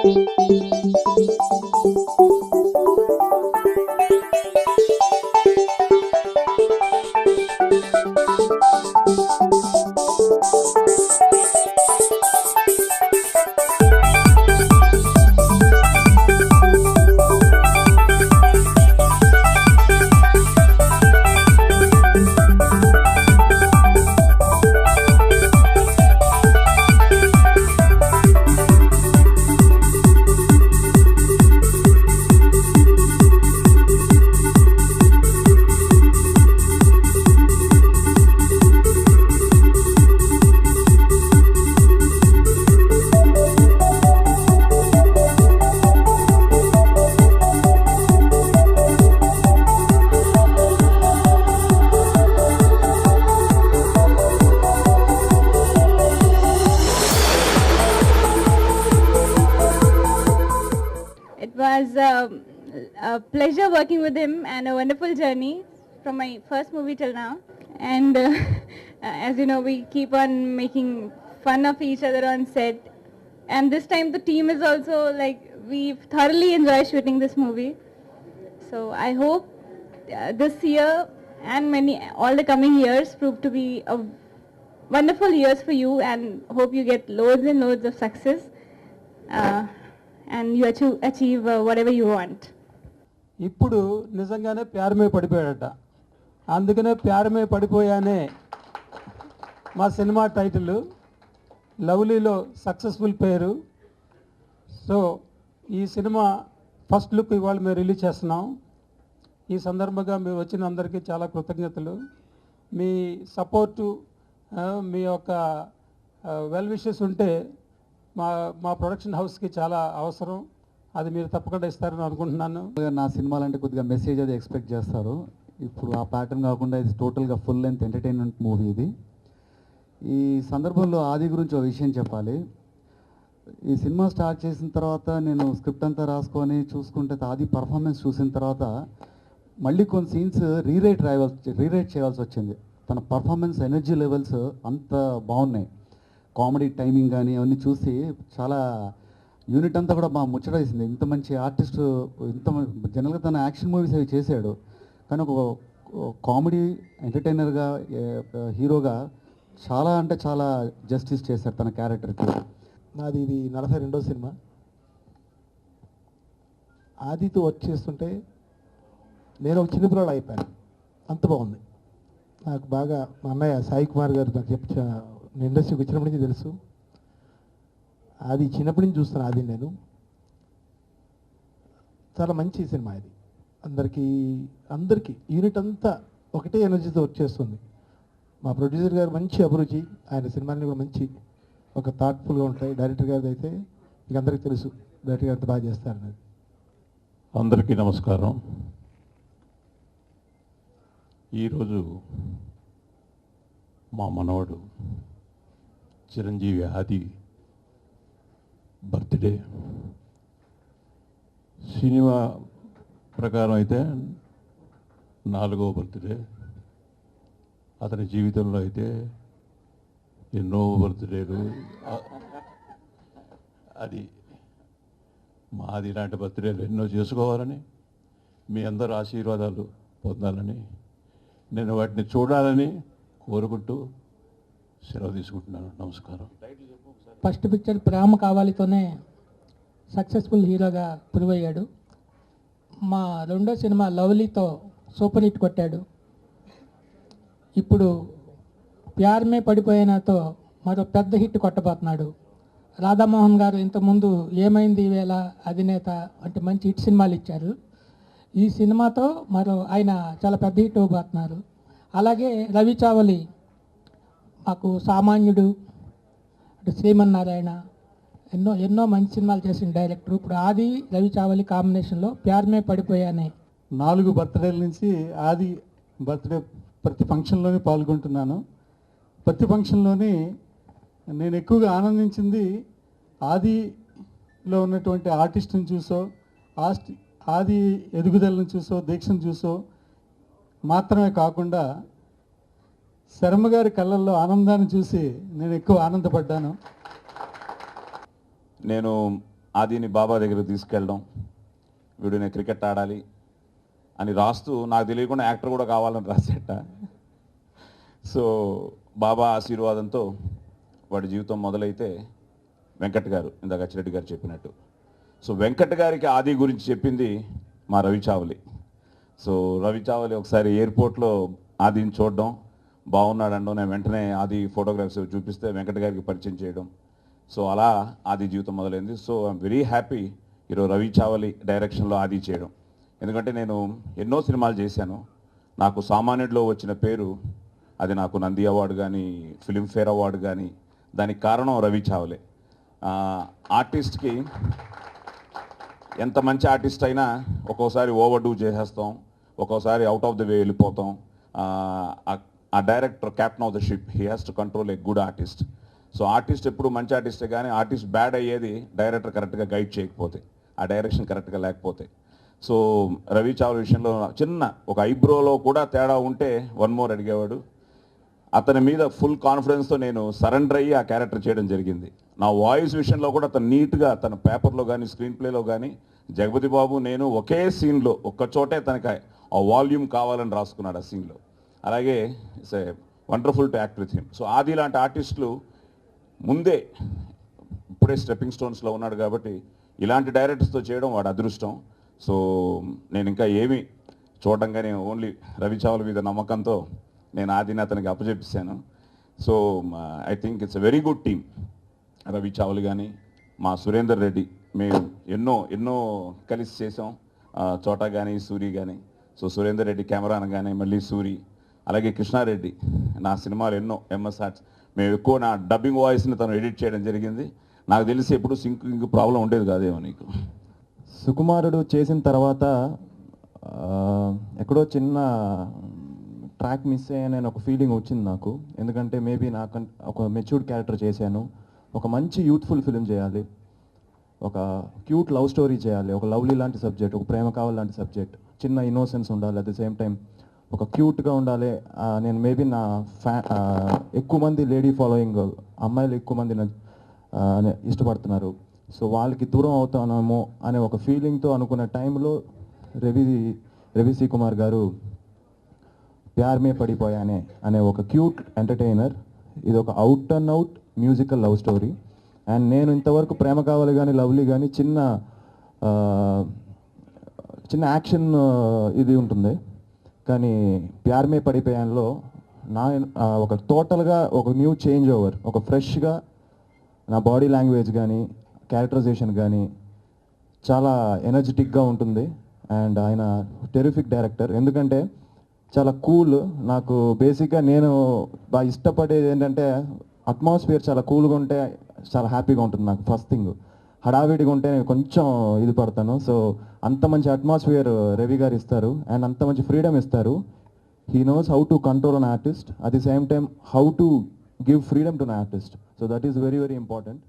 It was a pleasure working with him and a wonderful journey from my first movie till now. And as you know, we keep on making fun of each other on set. And this time the team is also like, we thoroughly enjoy shooting this movie. So I hope this year and all the coming years prove to be a wonderful years for you, and hope you get loads and loads of success. And you achieve whatever you want. ఇప్పుడు నిజంగానే ప్యారమే పడిపోయాడట. అందుకనే ప్యారమే పడిపోయానే మా cinema title, లవ్లీలో successful పేరు. So ఈ cinema first look ఇవాళ మేము release చేస్తున్నాం. ఈ సందర్భంగా మీరు వచ్చిన అందరికీ చాలా కృతజ్ఞతలు. మీ సపోర్టు, మీ యొక్క వెల్ విషెస్ ఉంటే మా ప్రొడక్షన్ హౌస్కి చాలా అవసరం. అది మీరు తప్పకుండా ఇస్తారని అనుకుంటున్నాను. నా సినిమాలు అంటే కొద్దిగా మెసేజ్ అది ఎక్స్పెక్ట్ చేస్తారు. ఇప్పుడు ఆ ప్యాటర్న్ కాకుండా ఇది టోటల్గా ఫుల్ లెంత్ ఎంటర్టైన్మెంట్ మూవీ ఇది. ఈ సందర్భంలో ఆది గురించి ఒక విషయం చెప్పాలి. ఈ సినిమా స్టార్ట్ చేసిన తర్వాత నేను స్క్రిప్ట్ అంతా రాసుకొని చూసుకుంటే ఆది పర్ఫార్మెన్స్ చూసిన తర్వాత మళ్ళీ కొన్ని సీన్స్ రీరైట్ చేయాల్సి వచ్చింది. తన పర్ఫార్మెన్స్ ఎనర్జీ లెవెల్స్ అంత బాగున్నాయి. కామెడీ టైమింగ్ కానీ అవన్నీ చూసి చాలా యూనిట్ అంతా కూడా బాగా ముచ్చటేసింది. ఇంత మంచి ఆర్టిస్ట్, జనరల్గా తన యాక్షన్ మూవీస్ అవి చేశాడు, కానీ ఒక కామెడీ ఎంటర్టైనర్గా, హీరోగా చాలా అంటే చాలా జస్టిస్ చేశారు తన క్యారెక్టర్కి. నాది ఇది 42వ సినిమా. ఆదితో వర్క్ చేస్తుంటే నేను ఒక చిన్నపిల్లడు అయిపోయాను. అంత బాగుంది. నాకు బాగా మా అన్నయ్య సాయి కుమార్ గారు నాకు నేను ఇండస్ట్రీకి వచ్చినప్పటి నుంచి తెలుసు. అది చిన్నప్పటి నుంచి చూస్తాను. అది నేను చాలా మంచి సినిమా ఇది. అందరికీ యూనిట్ అంతా ఒకటే ఎనర్జీతో వర్క్ చేస్తుంది. మా ప్రొడ్యూసర్ గారు మంచి అభిరుచి, ఆయన సినిమాని కూడా మంచి ఒక థాట్ఫుల్గా ఉంటాయి. డైరెక్టర్ గారిది అయితే మీకు అందరికీ తెలుసు, డైరెక్టర్ గారు అంత బాగా చేస్తారనేది. అందరికీ నమస్కారం. ఈరోజు మా మనవడు చిరంజీవి ఆది బర్త్డే. సినిమా ప్రకారం అయితే 4వ బర్త్డే. అతని జీవితంలో అయితే ఎన్నో బర్త్డేలు. అది మాది ఇలాంటి బర్త్డేలు ఎన్నో చేసుకోవాలని, మీ అందరూ ఆశీర్వాదాలు పొందాలని, నేను వాటిని చూడాలని కోరుకుంటూ సెలవు తీసుకుంటున్నాను. నమస్కారం. ఫస్ట్ పిక్చర్ ప్రేమ కావాలితోనే సక్సెస్ఫుల్ హీరోగా ప్రూవ్ అయ్యాడు. మా రెండో సినిమా లవ్లీతో సూపర్ హిట్ కొట్టాడు. ఇప్పుడు ప్యారమే పడిపోయినతో మరో పెద్ద హిట్ కొట్టబోతున్నాడు. రాధామోహన్ గారు ఇంతకుముందు ఏమైంది ఈవేళ, అధినేత అంటే మంచి హిట్ సినిమాలు ఇచ్చారు. ఈ సినిమాతో మరో ఆయన చాలా పెద్ద హిట్ అవ్వబోతున్నారు. అలాగే రవి చావలి మాకు సామాన్యుడు, అంటే శ్రీమన్నారాయణ, ఎన్నో మంచి సినిమాలు చేసిన డైరెక్టర్. ఇప్పుడు ఆది రవి చావలి కాంబినేషన్లో ప్యారమే పడిపోయానే. 4 బర్త్డేల నుంచి ఆది బర్త్డే ప్రతి ఫంక్షన్లోనే పాల్గొంటున్నాను. ప్రతి ఫంక్షన్లోని నేను ఎక్కువగా ఆనందించింది ఆదిలో ఉన్నటువంటి ఆర్టిస్ట్ని చూసో, ఆది ఎదుగుదలను చూసో, దీక్షను చూసో మాత్రమే కాకుండా శర్మ గారి కళ్ళల్లో ఆనందాన్ని చూసి నేను ఎక్కువ ఆనందపడ్డాను. నేను ఆదిని బాబా దగ్గరికి తీసుకెళ్ళడం, వీడు నేను క్రికెట్ ఆడాలి అని రాస్తూ నాకు తెలియకుండా యాక్టర్ కూడా కావాలని రాసేట. సో బాబా ఆశీర్వాదంతో వాడి జీవితం మొదలైతే వెంకట్ గారు, ఇందాక అచ్చిరెడ్డి గారు చెప్పినట్టు, సో వెంకట్ గారికి ఆది గురించి చెప్పింది మా రవి చావలి. సో రవి చావలి ఒకసారి ఎయిర్పోర్ట్లో ఆదిని చూడడం, బాగున్నాడండం, నేను వెంటనే ఆది ఫోటోగ్రాఫ్స్ చూపిస్తే వెంకట్ గారికి పరిచయం చేయడం. సో అలా ఆది జీవితం మొదలైంది. సో ఐఎమ్ వెరీ హ్యాపీ ఈరోజు రవి చావలి డైరెక్షన్లో ఆది చేయడం. ఎందుకంటే నేను ఎన్నో సినిమాలు చేశాను, నాకు సామాన్యుడిలో వచ్చిన పేరు అది నాకు నంది అవార్డు కానీ ఫిలింఫేర్ అవార్డు కానీ దానికి కారణం రవి చావలే. ఆర్టిస్ట్కి ఎంత మంచి ఆర్టిస్ట్ అయినా ఒక్కోసారి ఓవర్ డూ చేసేస్తాం, ఒక్కోసారి అవుట్ ఆఫ్ ద వే వెళ్ళిపోతాం. ఆ director captain of the ship, he has to control a good artist. So artist ఎప్పుడు మంచి ఆర్టిస్టే, కానీ ఆర్టిస్ట్ బ్యాడ్ అయ్యేది డైరెక్టర్ కరెక్ట్గా గైడ్ చేయకపోతే, ఆ డైరెక్షన్ కరెక్ట్గా లేకపోతే. సో రవి చావల్ విషయంలో చిన్న ఒక ఐబ్రోలో కూడా తేడా ఉంటే వన్ మోర్ అడిగేవాడు. అతని మీద ఫుల్ కాన్ఫిడెన్స్తో నేను సరెండర్ అయ్యి ఆ క్యారెక్టర్ చేయడం జరిగింది. నా వాయిస్ విషయంలో కూడా అతను నీట్గా తన పేపర్లో కానీ స్క్రీన్ ప్లేలో కానీ జగపతి బాబు నేను ఒకే సీన్లో ఒక్క చోటే తనకి ఆ వాల్యూమ్ కావాలని రాసుకున్నాడు ఆ సీన్లో. అలాగే it's a wonderful to act with him. So ఆది లాంటి ఆర్టిస్టులు ముందే ఇప్పుడే స్టెప్పింగ్ స్టోన్స్లో ఉన్నాడు కాబట్టి ఇలాంటి డైరెక్టర్స్తో చేయడం వాడు అదృష్టం. సో నేను ఇంకా ఏమీ చూడడం కానీ ఓన్లీ రవి చావల్ మీద నమ్మకంతో నేను ఆదిని అతనికి అప్పచెప్పిస్తాను. So I think it's a very good team. Ravi చావల్ కానీ మా సురేందర్ రెడ్డి, మేము ఎన్నో ఎన్నో కలిసి చేసాం, చోటా కానీ సూరి కానీ. సో సురేందర్ రెడ్డి కెమెరా అనగానే మళ్ళీ సూరి, అలాగే కృష్ణారెడ్డి నా సినిమాలు ఎన్నో ఎంఎస్ ఆర్ట్స్, మేము ఎక్కువ నా డబ్బింగ్ వాయిస్ని తను ఎడిట్ చేయడం జరిగింది. నాకు తెలిసి ఎప్పుడు సింకింగ్ ప్రాబ్లం ఉండేది కాదేమో నీకు. సుకుమారుడు చేసిన తర్వాత ఎక్కడో చిన్న ట్రాక్ మిస్ అయ్యానని ఒక ఫీలింగ్ వచ్చింది నాకు. ఎందుకంటే మేబీ నాకు ఒక మెచ్యూర్డ్ క్యారెక్టర్ చేశాను, ఒక మంచి యూత్ఫుల్ ఫిలిం చేయాలి, ఒక క్యూట్ లవ్ స్టోరీ చేయాలి, ఒక లవ్లీ లాంటి సబ్జెక్ట్, ఒక ప్రేమ కావాలి లాంటి సబ్జెక్ట్, చిన్న ఇన్నోసెన్స్ ఉండాలి, అట్ ద సేమ్ టైం ఒక క్యూట్గా ఉండాలి. నేను మేబీ నా ఎక్కువ మంది లేడీ ఫాలోయింగ్ అమ్మాయిలు ఎక్కువ మంది ఇష్టపడుతున్నారు, సో వాళ్ళకి దూరం అవుతానేమో అనే ఒక ఫీలింగ్తో అనుకున్న టైంలో రవి సి కుమార్ గారు ప్యార్ మే పడిపోయానే అనే ఒక క్యూట్ ఎంటర్టైనర్, ఇది ఒక out and out musical love story. And నేను ఇంతవరకు ప్రేమ కావాలి కానీ లవ్లీ కానీ చిన్న యాక్షన్ ఇది ఉంటుంది, కానీ ప్యార్ మే పడిపోయాన్లో నా ఒక టోటల్గా ఒక న్యూ చేంజ్ ఓవర్, ఒక ఫ్రెష్గా నా బాడీ లాంగ్వేజ్ కానీ క్యారెక్టరైజేషన్ కానీ చాలా ఎనర్జెటిక్గా ఉంటుంది. అండ్ ఆయన టెరిఫిక్ డైరెక్టర్, ఎందుకంటే చాలా కూల్. నాకు బేసిక్గా నేను బాగా ఇష్టపడేది ఏంటంటే అట్మాస్ఫియర్ చాలా కూల్గా ఉంటే చాలా హ్యాపీగా ఉంటుంది నాకు. ఫస్ట్ థింగ్, హడావిడిగా ఉంటే నేను కొంచెం ఇది పడతాను. సో అంత మంచి అట్మాస్ఫియర్ రవి గారు ఇస్తారు అండ్ అంత మంచి ఫ్రీడమ్ ఇస్తారు. He knows how to control an artist, at the same time how to give freedom to an artist. So that is very very important.